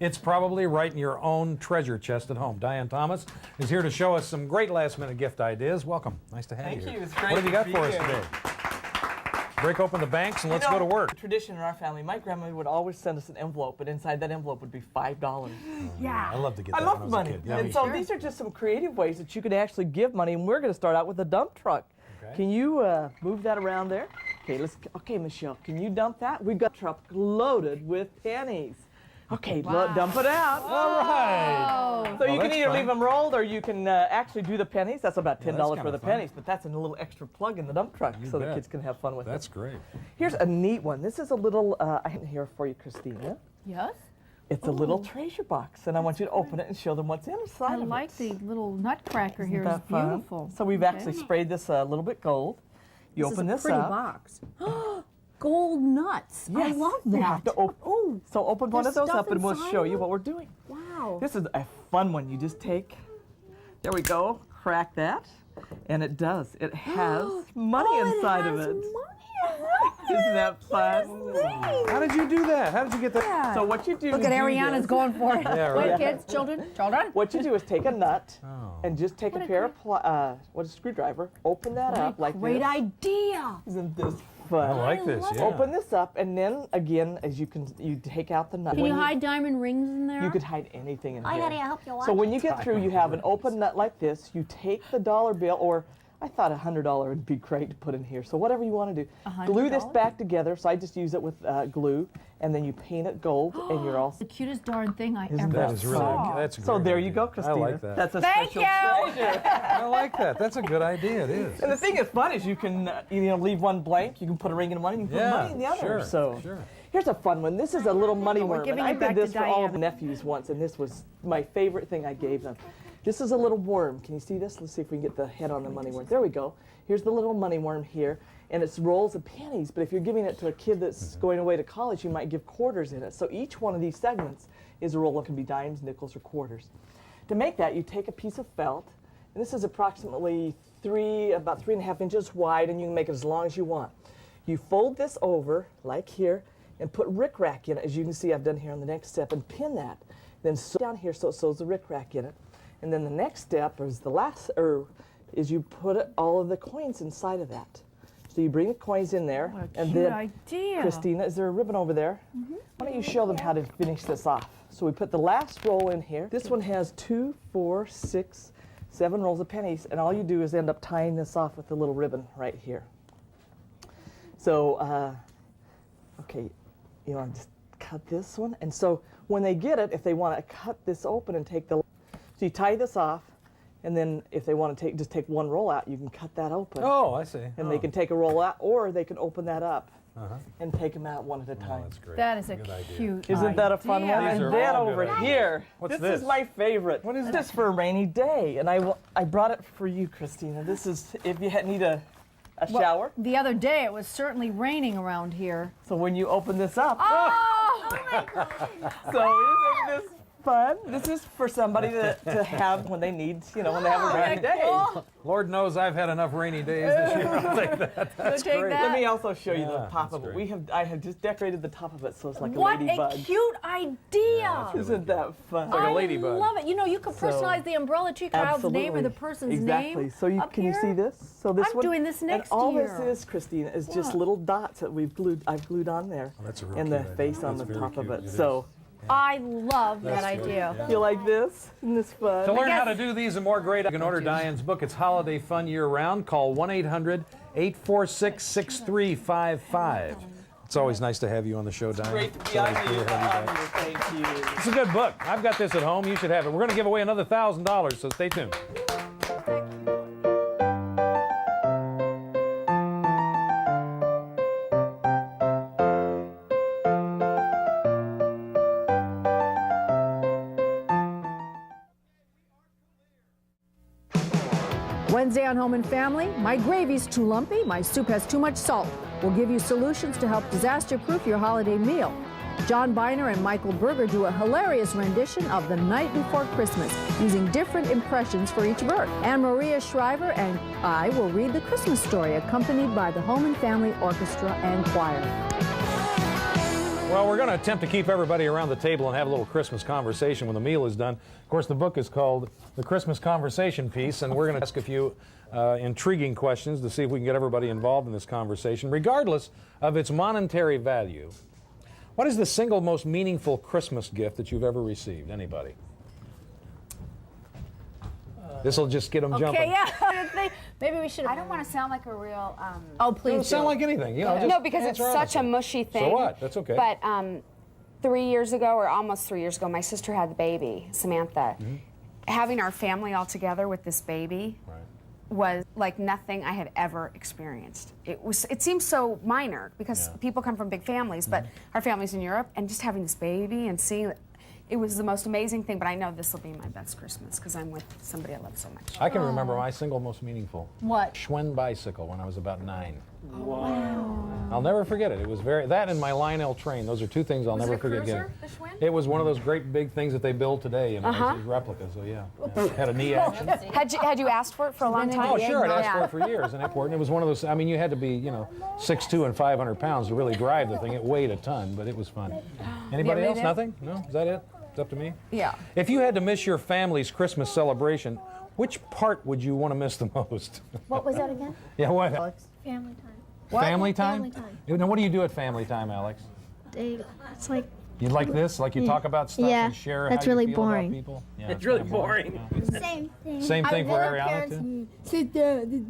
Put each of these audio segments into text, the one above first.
it's probably right in your own treasure chest at home. Diane Thomas is here to show us some great last-minute gift ideas. Welcome. Nice to have you. Thank you. Here. It's great What have you got to for be us here. today? Break open the banks and let's go to work. Tradition in our family, my grandmother would always send us an envelope, but inside that envelope would be $5. Yeah. I love to get I that when love was money. a kid. Yeah, And me so too. these are just some creative ways that you can actually give money, and we're going to start out with a dump truck. Okay. Can you move that around there? Okay, Michelle, can you dump that? We've got a truck loaded with pennies. Okay, dump it out. All right. So you can that's either fun. leave them rolled or you can actually do the pennies. That's about $10 that's for kinda the fun. pennies, but that's a little extra plug in the dump truck so the bet. kids can have fun with That's it. great. Here's a neat one. This is a little item here for you, Christina. Yes? It's a little treasure box, and I want you to open it and show them what's inside I of it. like the little nutcracker here. Isn't It's that fun? beautiful. So we've actually sprayed this a little bit gold. You open this pretty up. box. Gold nuts. I Yes. love You have that. to op- So open one of there's those stuff up and we'll inside show of you it? what we're doing. Wow. This is a fun one. You just take, there we go, crack that, and it does. It has money inside of it. Isn't that fun? How did you do that? How did you get that? So what you do Look is at do Ariana's this. going for it. Yeah, Wait, right. kids, children. What you do is take a nut Oh. and just take a pair of, what is a screwdriver, open that up like Great this. idea. Isn't this fun? I like this, love yeah. Open this up, and then again, as you take out the nut. Can When you hide diamond rings in there? You could hide anything in I here. gotta help you watch So when it. you get through, you have an open nut like this. You take the dollar bill, or I thought $100 would be great to put in here. So whatever you want to do, glue this $100? back together. So I just use it with glue, and then you paint it gold, and you're all. The cutest darn thing I Isn't ever That is really saw. that's a So great there idea. you go, Christina. I like that. That's a Thank special you. treasure. I like that. That's a good idea. It is. And the thing that's fun is you can leave one blank. You can put a ring in one, and you can put money in the other. Sure, So sure. here's a fun one. This is a little money We're worm. And giving I it back did to this for all of the Diane. nephews once, and this was my favorite thing I gave them. This is a little worm. Can you see this? Let's see if we can get the head on the money worm. There we go. Here's the little money worm here, and it's rolls of pennies. But if you're giving it to a kid that's going away to college, you might give quarters in it. So each one of these segments is a roll. It can be dimes, nickels, or quarters. To make that, you take a piece of felt, and this is approximately about 3.5 inches wide, and you can make it as long as you want. You fold this over, like here, and put rickrack in it, as you can see I've done here on the next step, and pin that. Then sew down here so it sews the rickrack in it. And then the next step is you put all of the coins inside of that. So you bring the coins in there, What a and cute then idea. Christina, is there a ribbon over there? Why don't you show them how to finish this off? So we put the last roll in here. This one has 2, 4, 6, 7 rolls of pennies, and all you do is end up tying this off with the little ribbon right here. So, okay, you want to just cut this one, and so when they get it, if they want to cut this open and take so you tie this off, and then if they want to just take one roll out, you can cut that open. Oh, I see. And they can take a roll out, or they can open that up Uh-huh. and take them out one at a Oh, time. that's great. That is a Good idea. cute Isn't that a fun one? idea. These are And then all good over ideas. here, What's this is this? my favorite. What is this? For a rainy day, and I brought it for you, Christina. This is if you need a Well, shower. The other day it was certainly raining around here. So when you open this up, Oh! so isn't this fun? This is for somebody to have when they need, when they have a rainy day. Lord knows I've had enough rainy days this year. I'll take that. That's take great. that. Let me also show you the Yeah, top that's of it. great. I have just decorated the top of it so it's like What a ladybug. a cute idea! Isn't that fun? like a I ladybug. love it. You could So, personalize the umbrella to your child's name or the Absolutely. person's exactly. name. So up can you here. see this? So this I'm one, doing this next and all year. this is, Christina, is just What? little dots that I've glued on there, Oh, that's a real and the cute idea. face on That's the very top of cute. it. It So I love that That's good, idea. yeah. you like this? Isn't this fun? To learn how guess- to do these and more great, you can order Diane's book. It's Holiday Fun Year Round. Call 1-800-846-6355. It's always nice to have you on the show, Diane. Great to be It's on always here. cool to have you back. Thank you. It's a good book. I've got this at home. You should have it. We're going to give away another $1,000, so stay tuned. Wednesday on Home and Family, my gravy's too lumpy, my soup has too much salt. We'll give you solutions to help disaster-proof your holiday meal. John Biner and Michael Berger do a hilarious rendition of The Night Before Christmas, using different impressions for each verse. And Maria Shriver and I will read the Christmas story, accompanied by the Home and Family Orchestra and Choir. Well, we're going to attempt to keep everybody around the table and have a little Christmas conversation when the meal is done. Of course, the book is called The Christmas Conversation Piece, and we're going to ask a few intriguing questions to see if we can get everybody involved in this conversation, regardless of its monetary value. What is the single most meaningful Christmas gift that you've ever received? Anybody? This will just get them jumping. Okay, yeah. Maybe we should. I don't want to sound like a real. Oh, It please. doesn't sound like anything. You know, just No, because it's answer such a honestly. mushy thing. So what? That's okay. But 3 years ago, or almost 3 years ago, my sister had the baby, Samantha. Having our family all together with this baby Right. was like nothing I had ever experienced. It seems so minor because Yeah. people come from big families, but our family's in Europe, and just having this baby and seeing it was the most amazing thing. But I know this will be my best Christmas because I'm with somebody I love so much. I can remember my single most meaningful. What? Schwinn bicycle when I was about 9. Wow. I'll never forget it. It was that and my Lionel train. Those are two things I'll never forget getting. the Schwinn? It was one of those great big things that they build today, you know, as replicas. So yeah, had a knee action. Had you asked for it for a long time? Oh sure, I'd asked for it for years, and it was one of those. I mean, you had to be 6'2" and 500 pounds to really drive the thing. It weighed a ton, but it was fun. Anybody else? Nothing? No? Is that it? It's up to me. Yeah. If you had to miss your family's Christmas celebration, which part would you want to miss the most? What was that again? Yeah, what? Family time. Family time? Family time. Now, what do you do at family time, Alex? It's like You like this? Like you talk about stuff Yeah, and share that's how you really feel boring. about people? Yeah, It's really boring. same thing. Same thing for Ariana, too? Sit down.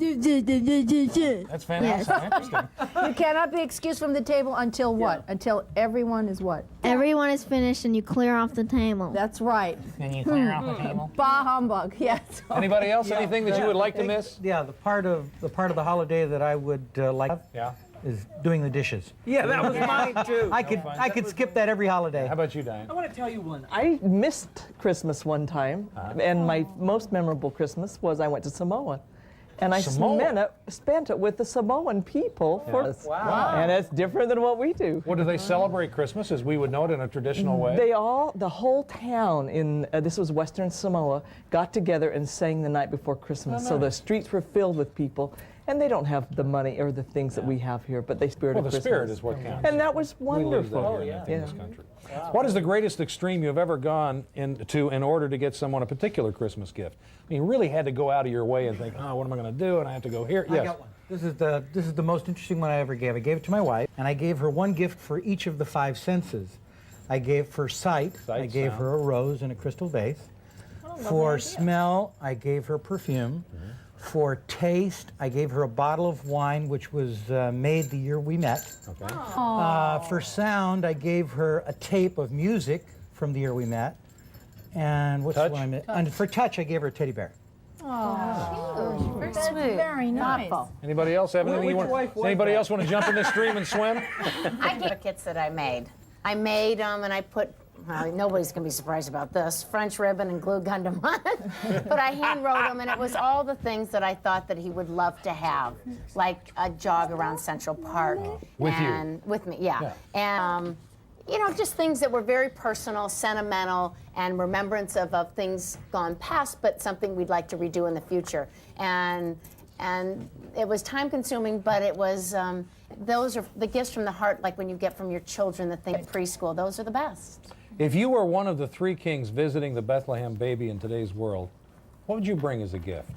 That's fantastic. Interesting. You cannot be excused from the table until what? Until everyone is what? Everyone is finished and you clear off the table. That's right. Can you clear out the table? Bah humbug. Yes. Anybody else? Anything that you would like to miss? Yeah, the part of the holiday that I would like Yeah. is doing the dishes. Yeah, that was mine too. I could skip that every holiday. How about you, Diane? I want to tell you one. I missed Christmas one time, and my most memorable Christmas was I went to Samoa. And I Samoa? spent it with the Samoan people. Wow. And it's different than what we do. Well, do they celebrate Christmas as we would know it in a traditional way? The whole town in, this was Western Samoa, got together and sang the night before Christmas. So the streets were filled with people. And they don't have the money or the things that we have here, but they spirit Well, of the Christmas. spirit is what counts. And that was We lose that wonderful. here in this country. What is the greatest extreme you've ever gone into in order to get someone a particular Christmas gift? I mean, you really had to go out of your way and think, oh, what am I going to do? And I have to go here. I got one. This is the most interesting one I ever gave. I gave it to my wife, and I gave her one gift for each of the 5 senses. I gave her sight. I gave sound. her a rose in a crystal vase. For smell, I gave her perfume. For taste, I gave her a bottle of wine, which was made the year we met. Okay. For sound, I gave her a tape of music from the year we met. And what's Touch? the one I meant? And for touch, I gave her a teddy bear. That's very nice. Anybody else have anything you want? Does anybody else want to jump in this stream and swim? I get kits that I made. I made them and I put, well, nobody's going to be surprised about this, French ribbon and glue gun them on. But I hand wrote them and it was all the things that I thought that he would love to have, like a jog around Central Park. With you? And with me, yeah. And, you know, just things that were very personal, sentimental, and remembrance of things gone past, but something we'd like to redo in the future. And it was time consuming, but it was, those are the gifts from the heart, like when you get from your children the thing at preschool, those are the best. If you were one of the 3 kings visiting the Bethlehem baby in today's world, what would you bring as a gift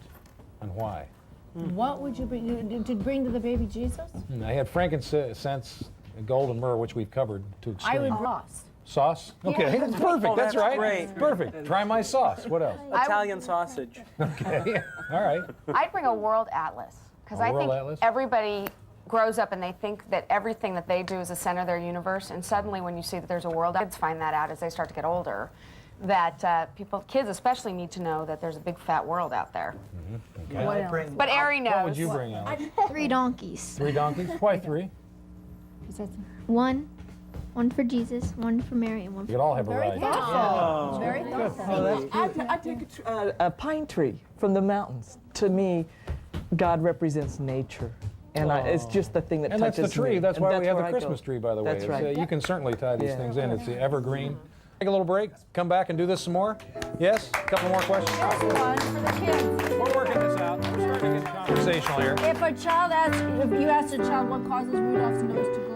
and why? What would you bring? To bring to the baby Jesus? I had frankincense, gold, and myrrh, which we've covered to I extreme. would lost. Sauce? Okay, that's perfect. That's right. great. Perfect. Try my sauce. What else? Italian sausage. Okay. All right. I'd bring a world atlas because I world think atlas? everybody grows up and they think that everything that they do is the center of their universe, and suddenly when you see that there's a world, kids find that out as they start to get older, that kids especially need to know that there's a big fat world out there. Okay. But Ari knows. What would you bring, Alex? 3 donkeys. 3 donkeys? Why 3? One for Jesus, one for Mary, and one You for could all have a ride. Very thoughtful. I take a pine tree from the mountains. To me, God represents nature. And it's just the thing that And that's touches the tree. me. That's And why we have where the I go. Christmas tree, by the way. That's It's, right. you can certainly tie these Yeah. things in. It's the evergreen. Take a little break. Come back and do this some more. Yes? A couple more questions? One for the kids. We're working this out. We're starting to get conversational here. If you asked a child what causes Rudolph's nose to